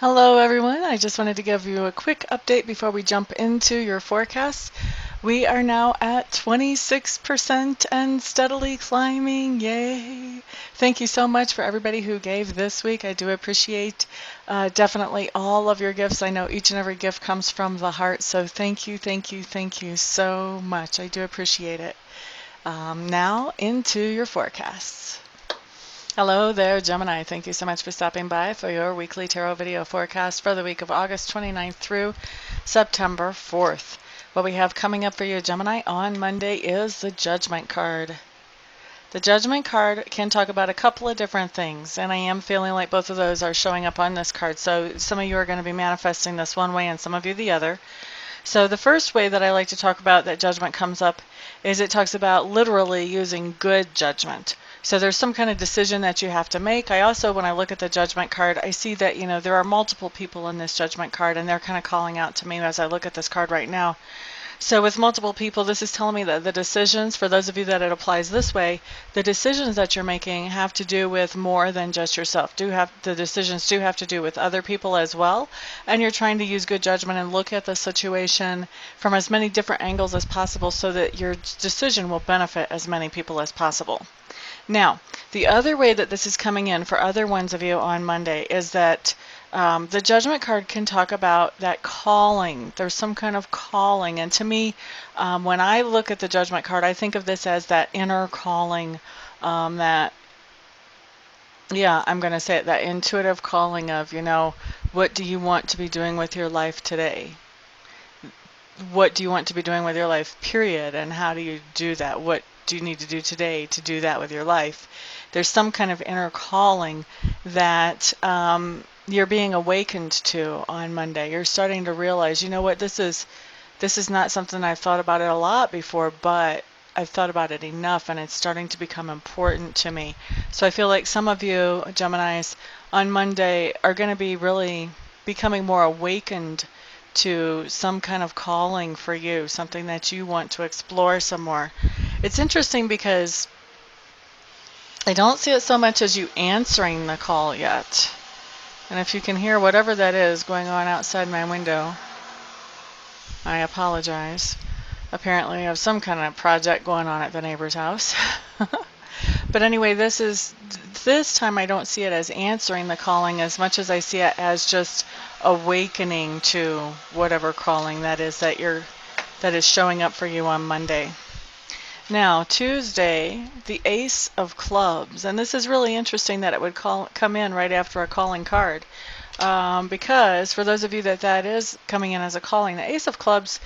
Hello everyone, I just wanted to give you a quick update before we jump into your forecasts. We are now at 26% and steadily climbing, yay! Thank you so much for everybody who gave this week. I do appreciate definitely all of your gifts. I know each and every gift comes from the heart, so thank you, thank you, thank you so much. I do appreciate it. Now into your forecasts. Hello there, Gemini. Thank you so much for stopping by for your weekly tarot video forecast for the week of August 29th through September 4th. What we have coming up for you, Gemini, on Monday is the Judgment card. The Judgment card can talk about a couple of different things, and I am feeling like both of those are showing up on this card. So some of you are going to be manifesting this one way and some of you the other. So the first way that I like to talk about that judgment comes up is it talks about literally using good judgment. So there's some kind of decision that you have to make. I also, when I look at the judgment card, I see that, there are multiple people in this judgment card, and they're kind of calling out to me as I look at this card right now. So with multiple people, this is telling me that the decisions, for those of you that it applies this way, the decisions that you're making have to do with more than just yourself. The decisions do have to do with other people as well, and you're trying to use good judgment and look at the situation from as many different angles as possible so that your decision will benefit as many people as possible. Now, the other way that this is coming in for other ones of you on Monday is that the Judgment card can talk about that calling. There's some kind of calling. And to me, when I look at the Judgment card, I think of this as that inner calling, I'm going to say it, that intuitive calling of, what do you want to be doing with your life today? What do you want to be doing with your life, period? And how do you do that? What do you need to do today to do that with your life? There's some kind of inner calling that you're being awakened to on Monday. You're starting to realize, you know what, this is not something I've thought about it a lot before, but I've thought about it enough and it's starting to become important to me. So I feel like some of you, Geminis, on Monday are going to be really becoming more awakened to some kind of calling for you, something that you want to explore some more. It's interesting because I don't see it so much as you answering the call yet. And if you can hear whatever that is going on outside my window, I apologize. Apparently I have some kind of project going on at the neighbor's house. But anyway, this time I don't see it as answering the calling as much as I see it as just awakening to whatever calling that is that is showing up for you on Monday. Now, Tuesday, the Ace of Clubs, and this is really interesting that it would come in right after a calling card, because for those of you that is coming in as a calling, the Ace of Clubs,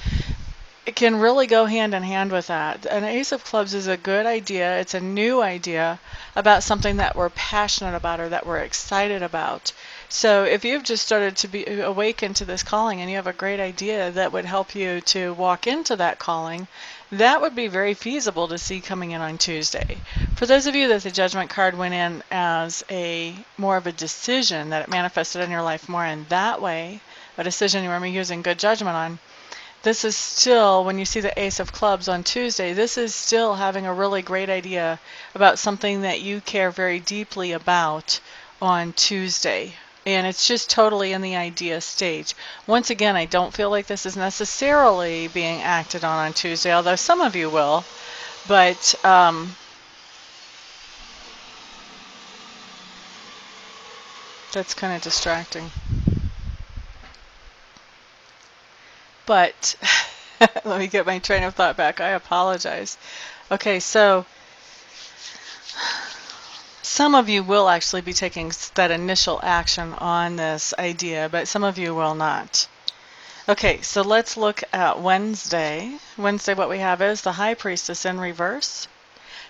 it can really go hand in hand with that. An Ace of Clubs is a good idea. It's a new idea about something that we're passionate about or that we're excited about. So if you've just started to be awakened to this calling and you have a great idea that would help you to walk into that calling, that would be very feasible to see coming in on Tuesday. For those of you that the Judgment card went in as more of a decision, that it manifested in your life more in that way, a decision you remember using good judgment on, this is still, when you see the Ace of Clubs on Tuesday, this is still having a really great idea about something that you care very deeply about on Tuesday. And it's just totally in the idea stage. Once again, I don't feel like this is necessarily being acted on Tuesday, although some of you will. But that's kind of distracting. But let me get my train of thought back. I apologize. Okay, so some of you will actually be taking that initial action on this idea, but some of you will not. Okay, so let's look at Wednesday. Wednesday, what we have is the High Priestess in reverse.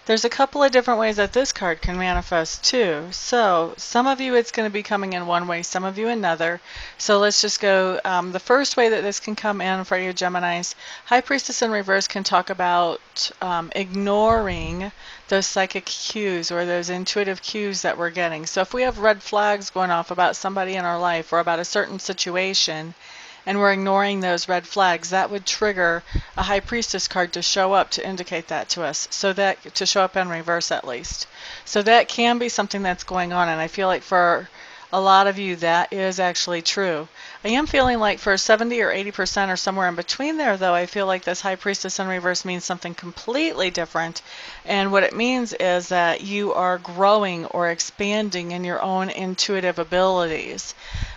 There's a couple of different ways that this card can manifest too. So some of you it's going to be coming in one way, some of you another. So let's just go. The first way that this can come in for you Geminis, High Priestess in reverse can talk about ignoring those psychic cues or those intuitive cues that we're getting. So if we have red flags going off about somebody in our life or about a certain situation, and we're ignoring those red flags, that would trigger a High Priestess card to show up to indicate that to us, so that to show up in reverse at least. So that can be something that's going on, and I feel like for A lot of you, that is actually true. I am feeling like for 70 or 80% or somewhere in between there, though, I feel like this High Priestess in reverse means something completely different. And what it means is that you are growing or expanding in your own intuitive abilities.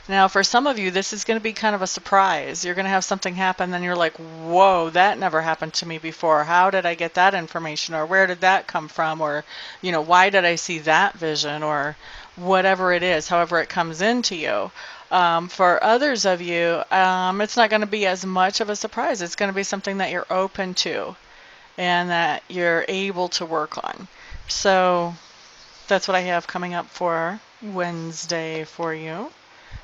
Now, for some of you, this is going to be kind of a surprise. You're going to have something happen, then you're like, whoa, that never happened to me before. How did I get that information? Or where did that come from? Or, why did I see that vision? Or whatever it is, however it comes into you. For others of you, it's not going to be as much of a surprise. It's going to be something that you're open to and that you're able to work on. So that's what I have coming up for Wednesday for you,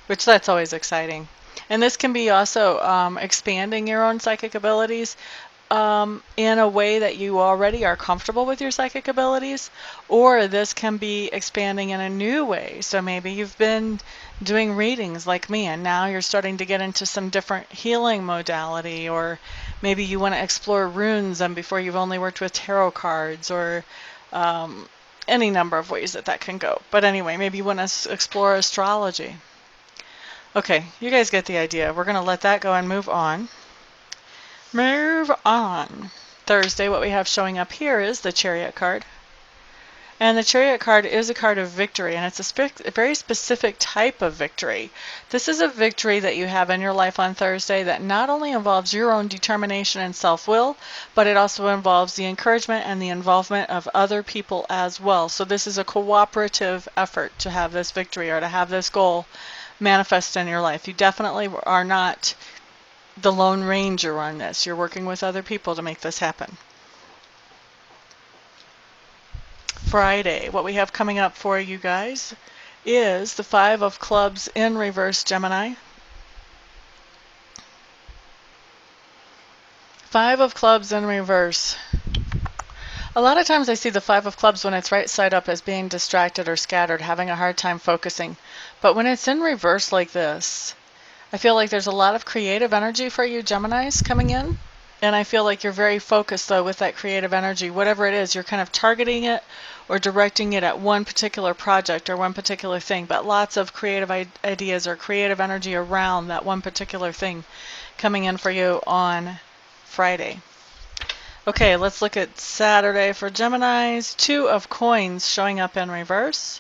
which that's always exciting. And this can be also expanding your own psychic abilities in a way that you already are comfortable with your psychic abilities, or this can be expanding in a new way. So maybe you've been doing readings like me, and now you're starting to get into some different healing modality, or maybe you want to explore runes and before you've only worked with tarot cards, or any number of ways that can go. But anyway, maybe you want to explore astrology. Okay, you guys get the idea. We're going to let that go and move on. Move on. Thursday, what we have showing up here is the Chariot card. And the Chariot card is a card of victory, and it's a very specific type of victory. This is a victory that you have in your life on Thursday that not only involves your own determination and self-will, but it also involves the encouragement and the involvement of other people as well. So this is a cooperative effort to have this victory or to have this goal manifest in your life. You definitely are not the Lone Ranger on this. You're working with other people to make this happen. Friday, what we have coming up for you guys is the Five of Clubs in reverse, Gemini. Five of Clubs in reverse. A lot of times I see the Five of Clubs when it's right side up as being distracted or scattered, having a hard time focusing. But when it's in reverse like this, I feel like there's a lot of creative energy for you Geminis coming in. And I feel like you're very focused, though, with that creative energy. Whatever it is, you're kind of targeting it or directing it at one particular project or one particular thing. But lots of creative ideas or creative energy around that one particular thing coming in for you on Friday. Okay, let's look at Saturday for Geminis. Two of Coins showing up in reverse.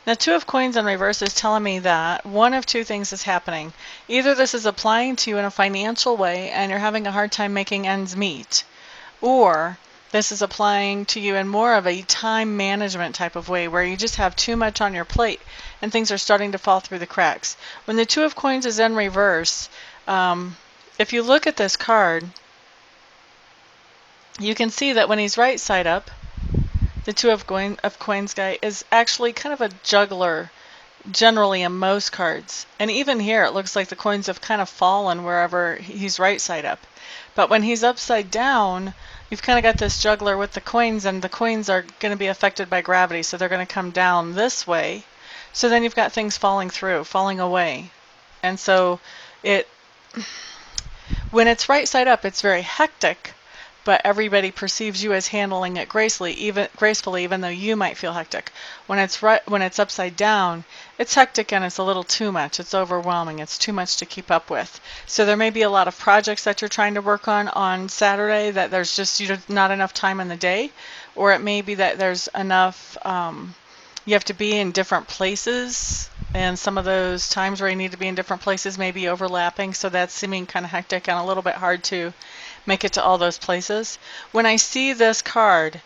Now, Two of Coins in reverse is telling me that one of two things is happening. Either this is applying to you in a financial way and you're having a hard time making ends meet, or this is applying to you in more of a time management type of way where you just have too much on your plate and things are starting to fall through the cracks. When the Two of Coins is in reverse, if you look at this card, you can see that when he's right side up, the Two of Coins guy is actually kind of a juggler generally in most cards. And even here it looks like the coins have kind of fallen wherever he's right side up. But when he's upside down, you've kind of got this juggler with the coins, and the coins are going to be affected by gravity, so they're going to come down this way. So then you've got things falling through, falling away. And so when it's right side up, it's very hectic, but everybody perceives you as handling it gracefully, even though you might feel hectic. When it's upside down, it's hectic and it's a little too much. It's overwhelming. It's too much to keep up with. So there may be a lot of projects that you're trying to work on Saturday that there's just not enough time in the day, or it may be that there's enough. You have to be in different places, and some of those times where you need to be in different places may be overlapping, so that's seeming kind of hectic and a little bit hard to make it to all those places. When I see this card,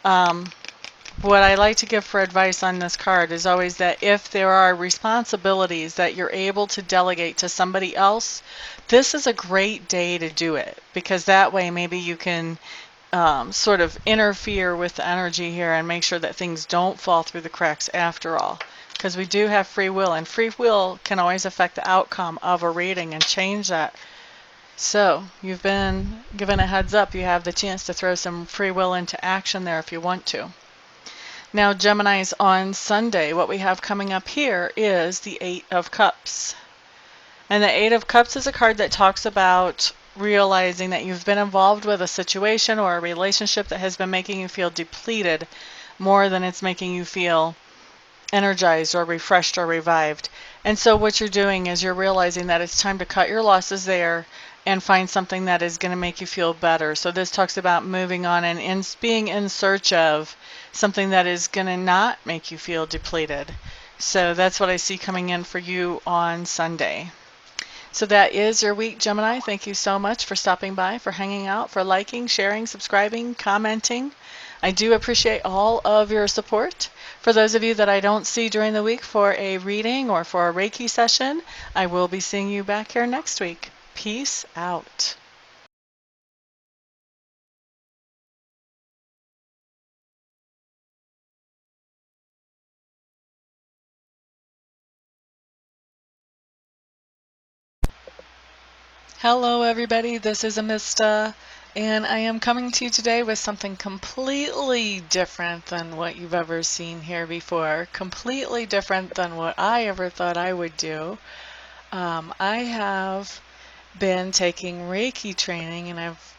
what I like to give for advice on this card is always that if there are responsibilities that you're able to delegate to somebody else, this is a great day to do it, because that way maybe you can sort of interfere with the energy here and make sure that things don't fall through the cracks after all. Because we do have free will, and free will can always affect the outcome of a reading and change that. So you've been given a heads up. You have the chance to throw some free will into action there if you want to. Now, Geminis, on Sunday, what we have coming up here is the Eight of Cups. And the Eight of Cups is a card that talks about realizing that you've been involved with a situation or a relationship that has been making you feel depleted more than it's making you feel energized or refreshed or revived. And so what you're doing is you're realizing that it's time to cut your losses there and find something that is going to make you feel better. So this talks about moving on and being in search of something that is going to not make you feel depleted. So that's what I see coming in for you on Sunday. So that is your week, Gemini. Thank you so much for stopping by, for hanging out, for liking, sharing, subscribing, commenting. I do appreciate all of your support. For those of you that I don't see during the week for a reading or for a Reiki session, I will be seeing you back here next week. Peace out. Hello, everybody. This is Amista, and I am coming to you today with something completely different than what you've ever seen here before, completely different than what I ever thought I would do. I have been taking Reiki training, and I've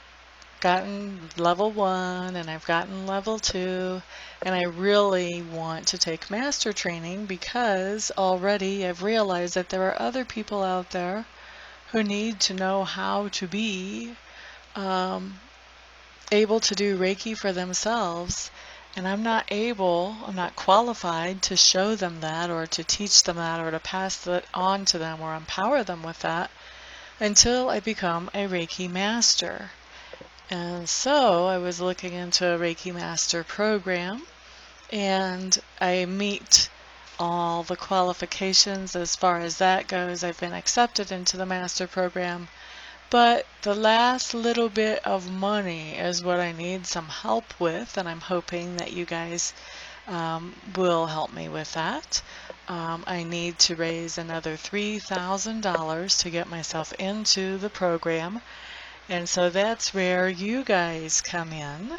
gotten level 1 and I've gotten level 2, and I really want to take master training because already I've realized that there are other people out there who need to know how to be able to do Reiki for themselves. And I'm not qualified to show them that or to teach them that or to pass that on to them or empower them with that until I become a Reiki master. And so I was looking into a Reiki Master Program, and I meet all the qualifications as far as that goes. I've been accepted into the Master Program, but the last little bit of money is what I need some help with, and I'm hoping that you guys will help me with that. I need to raise another $3,000 to get myself into the program. And so that's where you guys come in.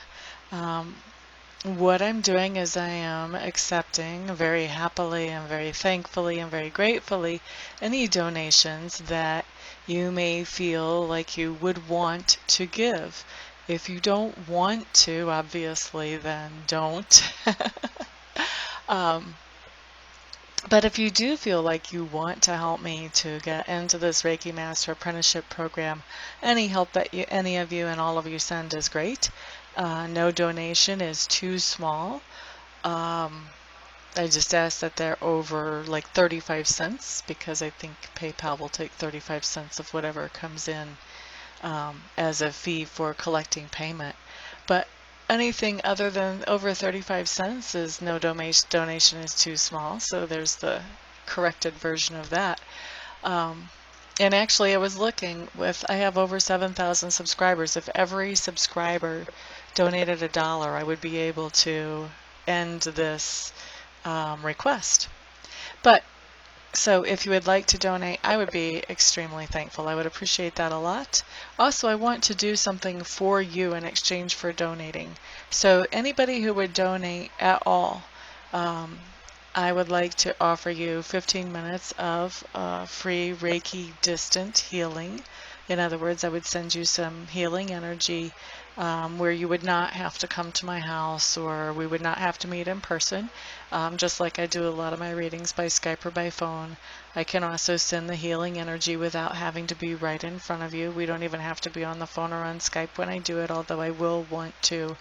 What I'm doing is I am accepting very happily and very thankfully and very gratefully any donations that you may feel like you would want to give. If you don't want to, obviously, then don't. But if you do feel like you want to help me to get into this Reiki Master Apprenticeship Program, any help that any of you and all of you send is great. No donation is too small. I just ask that they're over like 35 cents because I think PayPal will take 35 cents of whatever comes in as a fee for collecting payment. But anything other than over 35 cents is no donation is too small, so there's the corrected version of that. And actually I was looking I have over 7,000 subscribers. If every subscriber donated $1, I would be able to end this request. But so if you would like to donate, I would be extremely thankful. I would appreciate that a lot. Also, I want to do something for you in exchange for donating. So anybody who would donate at all, I would like to offer you 15 minutes of free Reiki distant healing. In other words, I would send you some healing energy where you would not have to come to my house or we would not have to meet in person. Just like I do a lot of my readings by Skype or by phone. I can also send the healing energy without having to be right in front of you. We don't even have to be on the phone or on Skype when I do it, although I will want to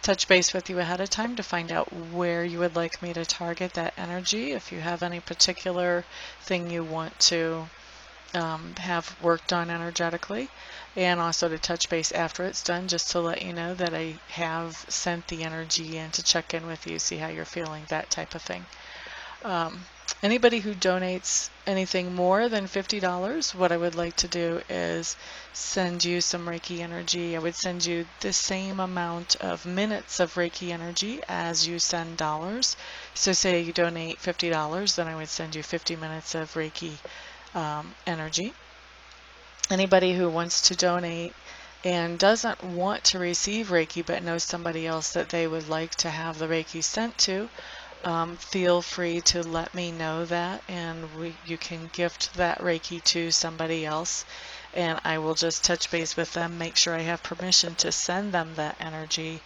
touch base with you ahead of time to find out where you would like me to target that energy. If you have any particular thing you want to have worked on energetically, and also to touch base after it's done just to let you know that I have sent the energy in to check in with you, see how you're feeling, that type of thing. Anybody who donates anything more than $50, what I would like to do is send you some Reiki energy. I would send you the same amount of minutes of Reiki energy as you send dollars. So say you donate $50, then I would send you 50 minutes of Reiki energy. Anybody who wants to donate and doesn't want to receive Reiki but knows somebody else that they would like to have the Reiki sent to, feel free to let me know that, and you can gift that Reiki to somebody else, and I will just touch base with them, make sure I have permission to send them that energy,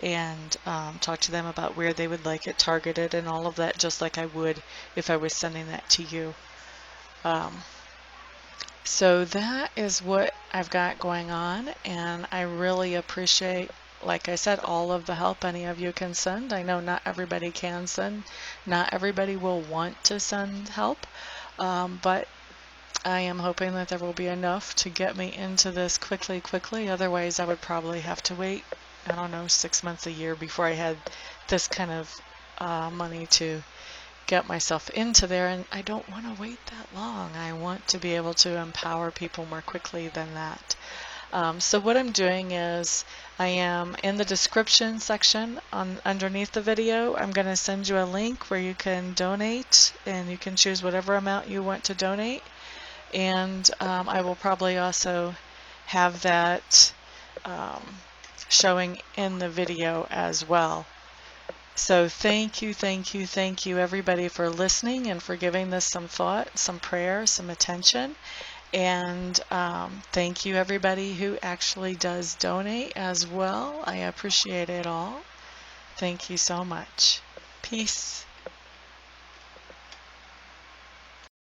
and talk to them about where they would like it targeted and all of that, just like I would if I was sending that to you. So that is what I've got going on, and I really appreciate, like I said, all of the help any of you can send. I know not everybody can send, not everybody will want to send help, but I am hoping that there will be enough to get me into this quickly. Otherwise, I would probably have to wait, I don't know, 6 months, a year before I had this kind of money to get myself into there. And I don't want to wait that long. I want to be able to empower people more quickly than that. So what I'm doing is I am in the description section underneath the video. I'm going to send you a link where you can donate, and you can choose whatever amount you want to donate. And I will probably also have that showing in the video as well. So thank you everybody for listening and for giving this some thought, some prayer, some attention. And thank you everybody who actually does donate as well. I appreciate it all. Thank you so much. Peace.